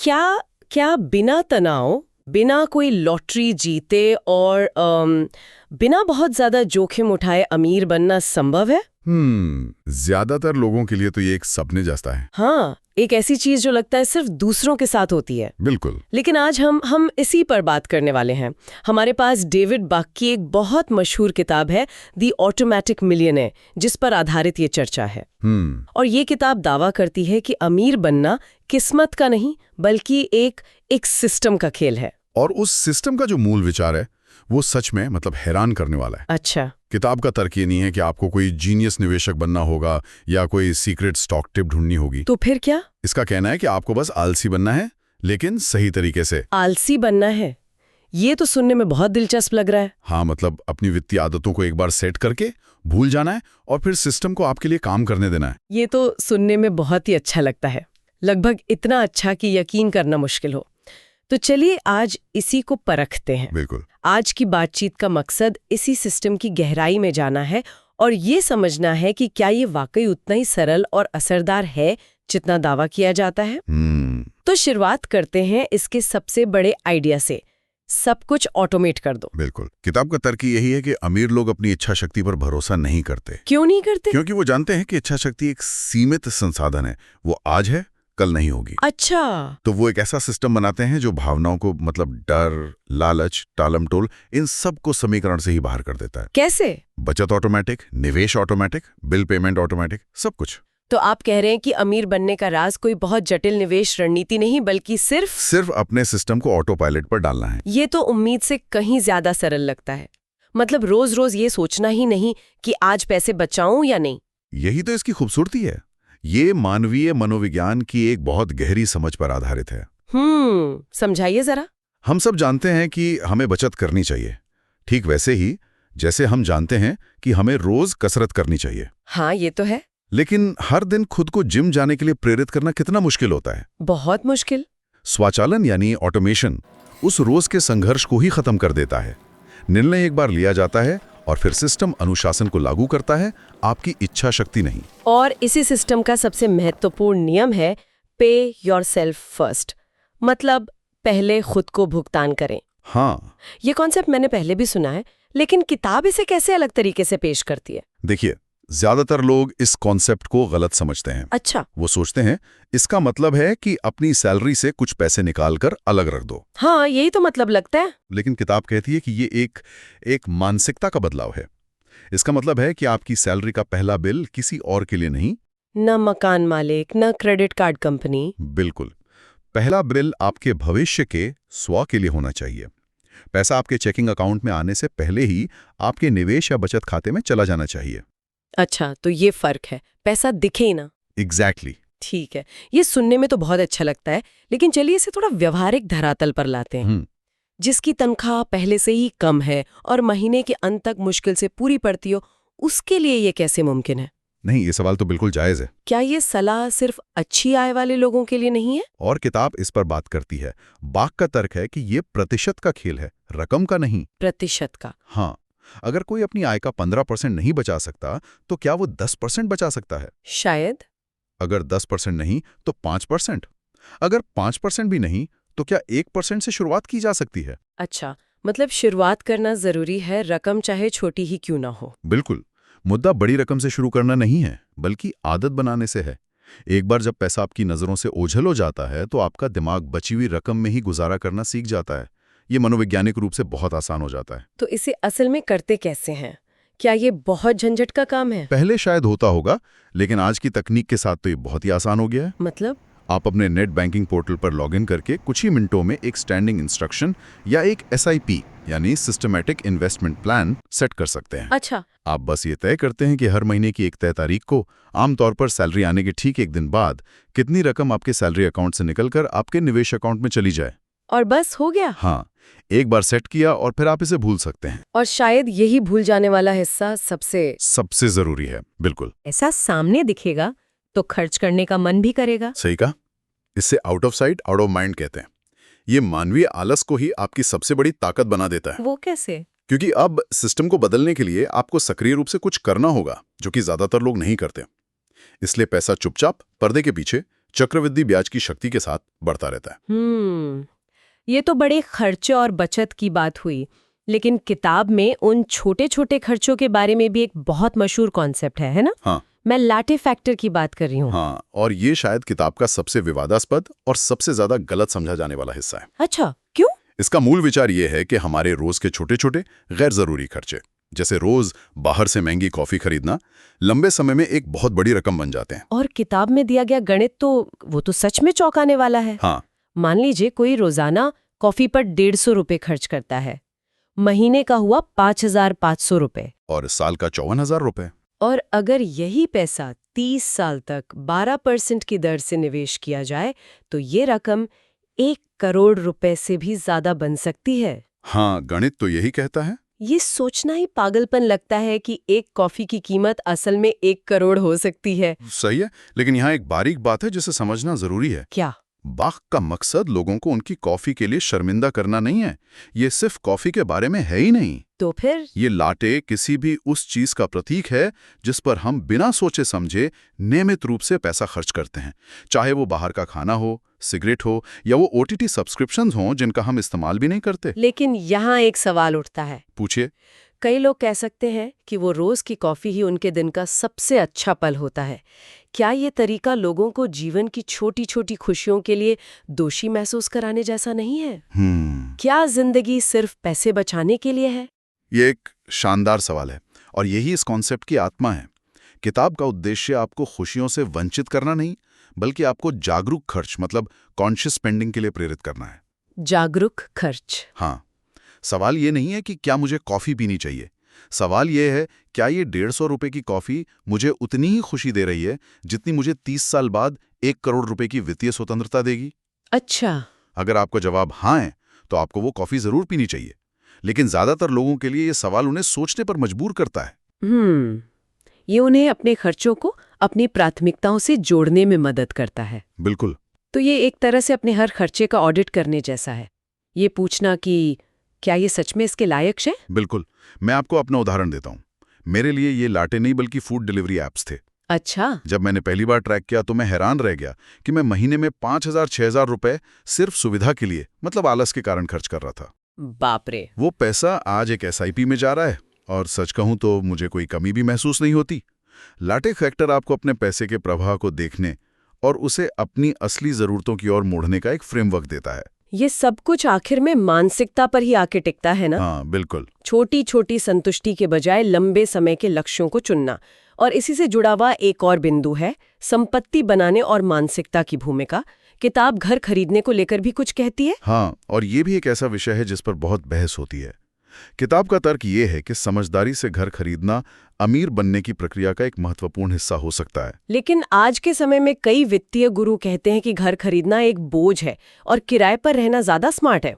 क्या क्या बिना तनाव, बिना कोई लॉटरी जीते और बिना बहुत ज्यादा जोखिम उठाए अमीर बनना संभव है? ज्यादातर लोगों के लिए तो ये एक सपने जैसा है। हाँ, एक ऐसी चीज जो लगता है सिर्फ दूसरों के साथ होती है। बिल्कुल। लेकिन आज हम इसी पर बात करने वाले हैं। हमारे पास डेविड बक की एक बहुत मशहूर किताब है, द ऑटोमेटिक मिलियनेयर, जिस पर आधारित ये चर्चा है। और ये किताब दावा करती है कि अमीर बनना किस्मत का नहीं बल्कि एक सिस्टम का खेल है। और उस सिस्टम का जो मूल विचार है वो सच में हैरान करने वाला है। अच्छा। किताब का तर्क ये नहीं है कि आपको कोई जीनियस निवेशक बनना होगा या कोई सीक्रेट स्टॉक टिप ढूंढनी होगी। तो फिर क्या? इसका कहना है कि आपको बस आलसी बनना है, लेकिन सही तरीके से। आलसी बनना है? ये तो सुनने में बहुत दिलचस्प लग रहा है। हाँ, अपनी वित्तीय आदतों को एक बार सेट करके भूल जाना है और फिर सिस्टम को आपके लिए काम करने देना है। ये तो सुनने में बहुत ही अच्छा लगता है, लगभग इतना अच्छा कि यकीन करना मुश्किल हो। तो चलिए आज इसी को परखते हैं। बिल्कुल। आज की बातचीत का मकसद इसी सिस्टम की गहराई में जाना है और ये समझना है कि क्या ये वाकई उतना ही सरल और असरदार है जितना दावा किया जाता है। तो शुरुआत करते हैं इसके सबसे बड़े आइडिया से, सब कुछ ऑटोमेट कर दो। बिल्कुल। किताब का तर्क यही है कि अमीर लोग अपनी इच्छा शक्ति पर भरोसा नहीं करते। क्यों नहीं करते? क्योंकि वो जानते हैं कि इच्छा शक्ति एक सीमित संसाधन है, वो आज है कल नहीं होगी। अच्छा। तो वो एक ऐसा सिस्टम बनाते हैं जो भावनाओं को डर, लालच, टालमटोल, इन सब को समीकरण से ही बाहर कर देता है। कैसे? बचत ऑटोमेटिक, निवेश ऑटोमेटिक, बिल पेमेंट ऑटोमेटिक, सब कुछ। तो आप कह रहे हैं कि अमीर बनने का राज कोई बहुत जटिल निवेश रणनीति नहीं बल्कि सिर्फ अपने सिस्टम को ऑटो पायलट पर डालना है। ये तो उम्मीद से कहीं ज्यादा सरल लगता है। रोज रोज ये सोचना ही नहीं कि आज पैसे बचाऊं या नहीं। यही तो इसकी खूबसूरती है। ये मानवीय मनोविज्ञान की एक बहुत गहरी समझ पर आधारित है। समझाइए जरा। हम सब जानते हैं कि हमें बचत करनी चाहिए, ठीक वैसे ही जैसे हम जानते हैं कि हमें रोज कसरत करनी चाहिए। हाँ, ये तो है। लेकिन हर दिन खुद को जिम जाने के लिए प्रेरित करना कितना मुश्किल होता है। बहुत मुश्किल। स्वचालन यानी ऑटोमेशन उस रोज के संघर्ष को ही खत्म कर देता है। निर्णय एक बार लिया जाता है और फिर सिस्टम अनुशासन को लागू करता है, आपकी इच्छा शक्ति नहीं। और इसी सिस्टम का सबसे महत्वपूर्ण नियम है पे योरसेल्फ फर्स्ट, पहले खुद को भुगतान करें। हाँ, ये कॉन्सेप्ट मैंने पहले भी सुना है, लेकिन किताब इसे कैसे अलग तरीके से पेश करती है? देखिए, ज्यादातर लोग इस कॉन्सेप्ट को गलत समझते हैं। अच्छा। वो सोचते हैं इसका मतलब है कि अपनी सैलरी से कुछ पैसे निकाल कर अलग रख दो। हाँ, यही तो मतलब लगता है। लेकिन किताब कहती है कि ये एक मानसिकता का बदलाव है। इसका मतलब है कि आपकी सैलरी का पहला बिल किसी और के लिए नहीं, न मकान मालिक, न क्रेडिट कार्ड कंपनी। बिल्कुल, पहला बिल आपके भविष्य के स्व के लिए होना चाहिए। पैसा आपके चेकिंग अकाउंट में आने से पहले ही आपके निवेश या बचत खाते में चला जाना चाहिए। अच्छा, तो ये फर्क है, पैसा दिखे ना। एग्जैक्टली। ठीक है, ये सुनने में तो बहुत अच्छा लगता है, लेकिन चलिए इसे थोड़ा व्यवहारिक धरातल पर लाते हैं। जिसकी तनख्वाह पहले से ही कम है और महीने के अंत तक मुश्किल से पूरी पड़ती हो, उसके लिए ये कैसे मुमकिन है? नहीं, ये सवाल तो बिल्कुल जायज है। क्या ये सलाह सिर्फ अच्छी आय वाले लोगों के लिए नहीं है? और किताब इस पर बात करती है। बाक का तर्क है कि ये प्रतिशत का खेल है, रकम का नहीं। प्रतिशत का? हाँ, अगर कोई अपनी आय का 15% नहीं बचा सकता तो क्या वो 10% बचा सकता है? शायद। अगर 10% नहीं तो 5%। अगर 5% भी नहीं तो क्या 1% से शुरुआत की जा सकती है? अच्छा, शुरुआत करना जरूरी है, रकम चाहे छोटी ही क्यों ना हो। बिल्कुल। मुद्दा बड़ी रकम से शुरू करना नहीं है, बल्कि आदत बनाने से है। एक बार जब पैसा आपकी नजरों से ओझल हो जाता है तो आपका दिमाग बची हुई रकम में ही गुजारा करना सीख जाता है। ये मनोवैज्ञानिक रूप से बहुत आसान हो जाता है। तो इसे असल में करते कैसे हैं? क्या ये बहुत झंझट का काम है? पहले शायद होता होगा, लेकिन आज की तकनीक के साथ तो ये बहुत ही आसान हो गया है। आप अपने नेट बैंकिंग पोर्टल पर लॉगिन करके कुछ ही मिनटों में एक स्टैंडिंग इंस्ट्रक्शन या एक SIP यानी सिस्टमैटिक इन्वेस्टमेंट प्लान सेट कर सकते हैं। अच्छा। आप बस ये तय करते हैं कि हर महीने की एक तय तारीख को, आमतौर पर सैलरी आने के ठीक एक दिन बाद, कितनी रकम आपके सैलरी अकाउंट से निकलकर आपके निवेश अकाउंट में चली जाए। और बस हो गया? हाँ, एक बार सेट किया और फिर आप इसे भूल सकते हैं। और शायद यही भूल जाने वाला हिस्सा सबसे जरूरी है। बिल्कुल। ऐसा सामने दिखेगा तो खर्च करने का मन भी करेगा। सही कहा। इससे out of sight out of mind कहते हैं। ये मानवीय आलस को ही आपकी सबसे बड़ी ताकत बना देता है। वो कैसे? क्योंकि अब सिस्टम को बदलने के लिए आपको सक्रिय रूप से कुछ करना होगा, जो कि ज्यादातर लोग नहीं करते। इसलिए पैसा चुपचाप पर्दे के पीछे चक्रवृद्धि ब्याज की शक्ति के साथ बढ़ता रहता है। ये तो बड़े खर्चे और बचत की बात हुई, लेकिन किताब में उन छोटे छोटे खर्चों के बारे में भी एक बहुत मशहूर कॉन्सेप्ट है ना? हाँ, मैं लाटे फैक्टर की बात कर रही हूँ। हाँ, और ये शायद किताब का सबसे विवादास्पद और सबसे ज्यादा गलत समझा जाने वाला हिस्सा है। अच्छा, क्यों? इसका मूल विचार ये है कि हमारे रोज के छोटे छोटे गैर जरूरी खर्चे, जैसे रोज बाहर से महंगी कॉफी खरीदना, लंबे समय में एक बहुत बड़ी रकम बन जाते हैं। और किताब में दिया गया गणित तो सच में चौंकाने वाला है। हाँ, मान लीजिए कोई रोजाना कॉफी पर 150 रुपए खर्च करता है, महीने का हुआ 5,500 रुपए, और साल का 54,000 रुपए। और अगर यही पैसा 30 साल तक 12% की दर से निवेश किया जाए तो ये रकम 1 करोड़ रुपए से भी ज्यादा बन सकती है। हाँ, गणित तो यही कहता है। ये सोचना ही पागलपन लगता है कि एक कॉफी की कीमत असल में 1 करोड़ हो सकती है। सही है, लेकिन यहाँ एक बारीक बात है जिसे समझना जरूरी है। क्या? बाख का मकसद लोगों को उनकी कॉफी के लिए शर्मिंदा करना नहीं है। ये सिर्फ कॉफी के बारे में है ही नहीं। तो फिर? ये लाटे किसी भी उस चीज का प्रतीक है जिस पर हम बिना सोचे समझे नियमित रूप से पैसा खर्च करते हैं, चाहे वो बाहर का खाना हो, सिगरेट हो, या वो OTT सब्सक्रिप्शंस हों जिनका हम इस्तेमाल भी नहीं करते। लेकिन यहाँ एक सवाल उठता है। पूछिए। कई लोग कह सकते हैं कि वो रोज की कॉफी ही उनके दिन का सबसे अच्छा पल होता है। क्या ये तरीका लोगों को जीवन की छोटी छोटी खुशियों के लिए दोषी महसूस कराने जैसा नहीं है? क्या जिंदगी सिर्फ पैसे बचाने के लिए है? ये एक शानदार सवाल है, और यही इस कॉन्सेप्ट की आत्मा है। किताब का उद्देश्य आपको खुशियों से वंचित करना नहीं, बल्कि आपको जागरूक खर्च मतलब कॉन्शियस स्पेंडिंग के लिए प्रेरित करना है। जागरूक खर्च? हाँ, सवाल ये नहीं है कि क्या मुझे कॉफी पीनी चाहिए। सवाल ये है, क्या ये 150 रुपए की कॉफी मुझे उतनी ही खुशी दे रही है जितनी मुझे 30 साल बाद 1 करोड़ रुपए की वित्तीय स्वतंत्रता देगी? अच्छा। अगर आपका जवाब हाँ है, तो आपको वो कॉफी जरूर पीनी चाहिए। लेकिन ज्यादातर लोगों के लिए ये सवाल उन्हें सोचने पर मजबूर करता है। ये उन्हें अपने खर्चों को अपनी प्राथमिकताओं से जोड़ने में मदद करता है। बिल्कुल। तो ये एक तरह से अपने हर खर्चे का ऑडिट करने जैसा है, ये पूछना कि क्या ये सच में इसके लायक है? बिल्कुल। मैं आपको अपना उदाहरण देता हूँ। मेरे लिए ये लाटे नहीं बल्कि फूड डिलीवरी ऐप्स थे। अच्छा। जब मैंने पहली बार ट्रैक किया तो मैं हैरान रह गया कि मैं महीने में 5,000-6,000 रुपए सिर्फ सुविधा के लिए, मतलब आलस के कारण खर्च कर रहा था। बाप रे। वो पैसा आज एक SIP में जा रहा है, और सच कहूं तो मुझे कोई कमी भी महसूस नहीं होती। लाटे फैक्टर आपको अपने पैसे के प्रवाह को देखने और उसे अपनी असली जरूरतों की ओर मोड़ने का एक फ्रेमवर्क देता है। ये सब कुछ आखिर में मानसिकता पर ही आके टिकता है ना? हाँ, बिल्कुल। छोटी छोटी संतुष्टि के बजाय लंबे समय के लक्ष्यों को चुनना। और इसी से जुड़ा हुआ एक और बिंदु है संपत्ति बनाने और मानसिकता की भूमिका। किताब घर खरीदने को लेकर भी कुछ कहती है। हाँ, और ये भी एक ऐसा विषय है जिस पर बहुत बहस होती है। किताब का तर्क ये है कि समझदारी से घर खरीदना अमीर बनने की प्रक्रिया का एक महत्वपूर्ण हिस्सा हो सकता है। लेकिन आज के समय में कई वित्तीय गुरु कहते हैं कि घर खरीदना एक बोझ है और किराए पर रहना ज्यादा स्मार्ट है,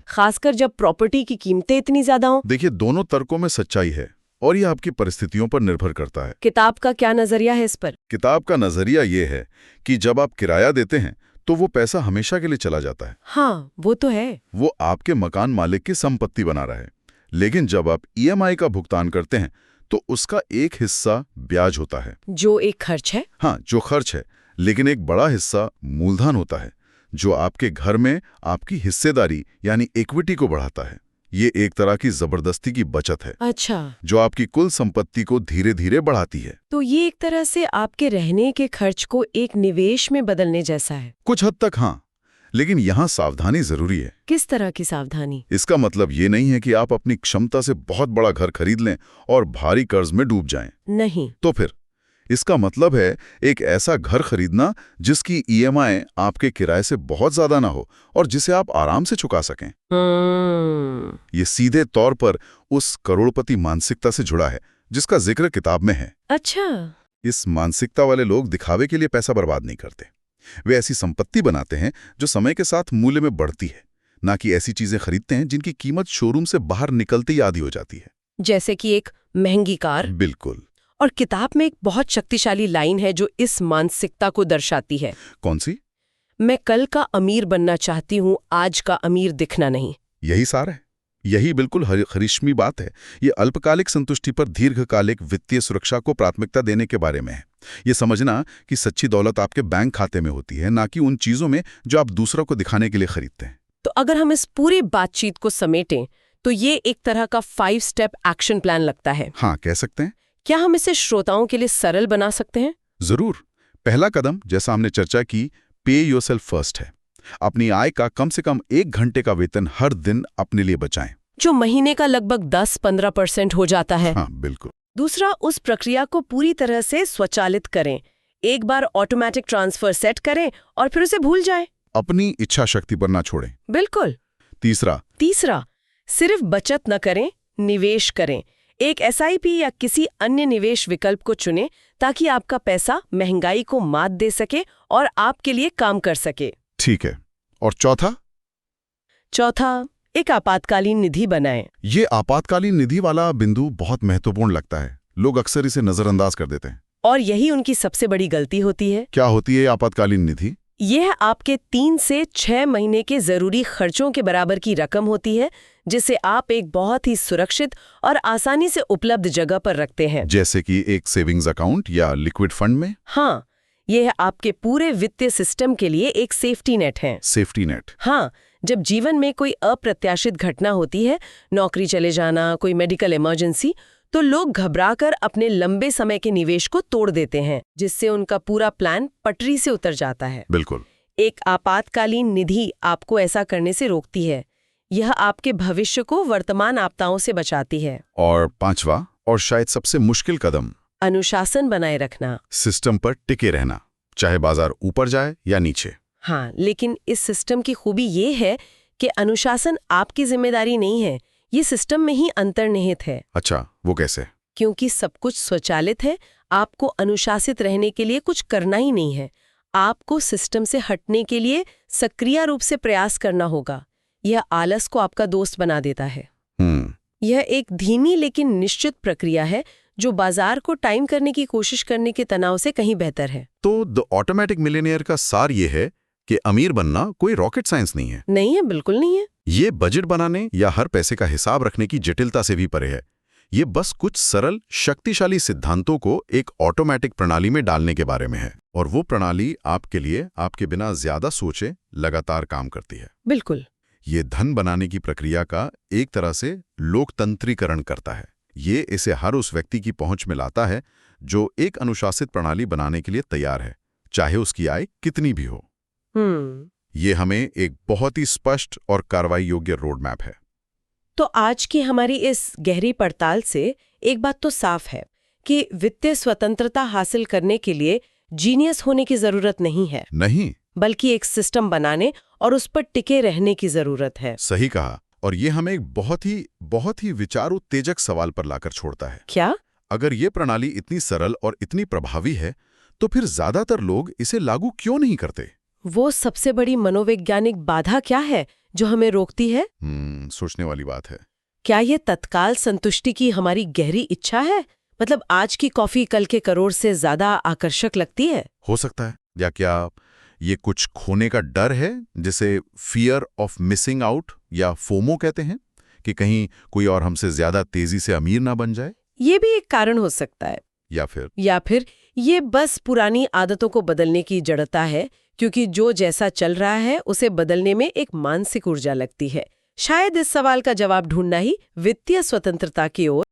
खासकर जब प्रॉपर्टी की कीमतें इतनी ज्यादा हों। देखिए, दोनों तर्कों में सच्चाई है और यह आपकी परिस्थितियों पर निर्भर करता है। किताब का क्या नजरिया है इस पर? किताब का नजरिया ये है कि जब आप किराया देते हैं तो वो पैसा हमेशा के लिए चला जाता है। हाँ, वो तो है। वो आपके मकान मालिक की संपत्ति बना रहा है। लेकिन जब आप EMI का भुगतान करते हैं तो उसका एक हिस्सा ब्याज होता है, जो एक खर्च है। हाँ, जो खर्च है, लेकिन एक बड़ा हिस्सा मूलधन होता है जो आपके घर में आपकी हिस्सेदारी यानी इक्विटी को बढ़ाता है। ये एक तरह की जबरदस्ती की बचत है। अच्छा। जो आपकी कुल संपत्ति को धीरे धीरे बढ़ाती है। तो ये एक तरह से आपके रहने के खर्च को एक निवेश में बदलने जैसा है। कुछ हद तक हाँ, लेकिन यहाँ सावधानी जरूरी है। किस तरह की सावधानी? इसका मतलब ये नहीं है कि आप अपनी क्षमता से बहुत बड़ा घर खरीद लें और भारी कर्ज में डूब जाएं। नहीं। तो फिर इसका मतलब है एक ऐसा घर खरीदना जिसकी EMI आपके किराए से बहुत ज्यादा ना हो और जिसे आप आराम से चुका सकें। ये सीधे तौर पर उस करोड़पति मानसिकता से जुड़ा है जिसका जिक्र किताब में है। अच्छा। इस मानसिकता वाले लोग दिखावे के लिए पैसा बर्बाद नहीं करते। वे ऐसी संपत्ति बनाते हैं जो समय के साथ मूल्य में बढ़ती है, ना कि ऐसी चीजें खरीदते हैं जिनकी कीमत शोरूम से बाहर निकलते ही आधी हो जाती है। जैसे कि एक महंगी कार। बिल्कुल। और किताब में एक बहुत शक्तिशाली लाइन है जो इस मानसिकता को दर्शाती है। कौन सी? मैं कल का अमीर बनना चाहती हूँ, आज का अमीर दिखना नहीं। यही सार है। यही बिल्कुल हरिश्मी बात है। ये अल्पकालिक संतुष्टि पर दीर्घकालिक वित्तीय सुरक्षा को प्राथमिकता देने के बारे में है। ये समझना कि सच्ची दौलत आपके बैंक खाते में होती है, ना कि उन चीजों में जो आप दूसरों को दिखाने के लिए खरीदते हैं। तो अगर हम इस पूरी बातचीत को समेटें तो ये एक तरह का 5 स्टेप एक्शन प्लान लगता है। हाँ, कह सकते हैं। क्या हम इसे श्रोताओं के लिए सरल बना सकते हैं? जरूर। पहला कदम, जैसा हमने चर्चा की, पे योरसेल्फ फर्स्ट है। अपनी आय का कम से कम 1 घंटे का वेतन हर दिन अपने लिए बचाएं, जो महीने का लगभग 10-15% हो जाता है। हाँ, बिल्कुल। दूसरा, उस प्रक्रिया को पूरी तरह से स्वचालित करें। एक बार ऑटोमेटिक ट्रांसफर सेट करें और फिर उसे भूल जाएं। अपनी इच्छा शक्ति पर ना छोड़ें। बिल्कुल। तीसरा, सिर्फ बचत न करें, निवेश करें। एक SIP या किसी अन्य निवेश विकल्प को चुनें ताकि आपका पैसा महंगाई को मात दे सके और आपके लिए काम कर सके। ठीक है। और चौथा, एक आपातकालीन निधि बनाएं। ये आपातकालीन निधि वाला बिंदु बहुत महत्वपूर्ण लगता है। लोग अक्सर इसे नजरअंदाज कर देते हैं। और यही उनकी सबसे बड़ी गलती होती है। क्या होती है आपातकालीन निधि? यह आपके 3 से 6 महीने के जरूरी खर्चों के बराबर की रकम होती है, जिसे आप एक बहुत ही सुरक्षित और आसानी से उपलब्ध जगह पर रखते हैं। जैसे कि एक सेविंग्स अकाउंट या लिक्विड फंड में? हाँ, यह आपके पूरे वित्तीय सिस्टम के लिए एक सेफ्टी नेट है। Safety net? हाँ, जब जीवन में कोई अप्रत्याशित घटना होती है, नौकरी चले जाना, कोई मेडिकल इमरजेंसी, तो लोग घबराकर अपने लंबे समय के निवेश को तोड़ देते हैं, जिससे उनका पूरा प्लान पटरी से उतर जाता है। बिल्कुल। एक आपातकालीन निधि आपको ऐसा करने से रोकती है। यह आपके भविष्य को वर्तमान आपदाओं से बचाती है। और 5वां और शायद सबसे मुश्किल कदम, अनुशासन बनाए रखना। सिस्टम पर टिके रहना, चाहे बाजार ऊपर जाए या नीचे। हाँ, लेकिन इस सिस्टम की खूबी ये है कि अनुशासन आपकी जिम्मेदारी नहीं है, ये सिस्टम में ही अंतर्निहित है। अच्छा, वो कैसे? क्योंकि सब कुछ स्वचालित है, आपको अनुशासित रहने के लिए कुछ करना ही नहीं है। आपको सिस्टम से हटने के लिए सक्रिय रूप से प्रयास करना होगा। यह आलस को आपका दोस्त बना देता है। यह एक धीमी लेकिन निश्चित प्रक्रिया है जो बाजार को टाइम करने की कोशिश करने के तनाव से कहीं बेहतर है। तो द ऑटोमेटिक मिलियनेयर का सार ये है कि अमीर बनना कोई रॉकेट साइंस नहीं है। नहीं है, बिल्कुल नहीं है। ये बजट बनाने या हर पैसे का हिसाब रखने की जटिलता से भी परे है। ये बस कुछ सरल, शक्तिशाली सिद्धांतों को एक ऑटोमेटिक प्रणाली में डालने के बारे में है, और वो प्रणाली आपके लिए आपके बिना ज्यादा सोचे लगातार काम करती है। बिल्कुल। ये धन बनाने की प्रक्रिया का एक तरह से लोकतंत्रीकरण करता है। ये इसे हर उस व्यक्ति की पहुंच में लाता है जो एक अनुशासित प्रणाली बनाने के लिए तैयार है, चाहे उसकी आय कितनी भी हो। ये हमें एक बहुत ही स्पष्ट और कार्रवाई योग्य रोड मैप है। तो आज की हमारी इस गहरी पड़ताल से एक बात तो साफ है कि वित्तीय स्वतंत्रता हासिल करने के लिए जीनियस होने की जरूरत नहीं है। नहीं, बल्कि एक सिस्टम बनाने और उस पर टिके रहने की जरूरत है। सही कहा। और ये हमें एक बहुत ही विचार उत्तेजक सवाल पर लाकर छोड़ता है। क्या? अगर ये प्रणाली इतनी सरल और इतनी प्रभावी है, तो फिर ज्यादातर लोग इसे लागू क्यों नहीं करते? वो सबसे बड़ी मनोवैज्ञानिक बाधा क्या है जो हमें रोकती है? सोचने वाली बात है। क्या ये तत्काल संतुष्टि की हमारी गहरी इच्छा है? मतलब आज की कॉफी कल के करोड़ से ज्यादा आकर्षक लगती है? हो सकता है। या क्या ये कुछ खोने का डर है, जिसे फियर ऑफ मिसिंग आउट या फोमो कहते हैं, कि कहीं कोई और हमसे ज्यादा तेजी से अमीर ना बन जाए? ये भी एक कारण हो सकता है। या फिर ये बस पुरानी आदतों को बदलने की जड़ता है, क्योंकि जो जैसा चल रहा है उसे बदलने में एक मानसिक ऊर्जा लगती है। शायद इस सवाल का जवाब ढूंढना ही वित्तीय स्वतंत्रता की ओर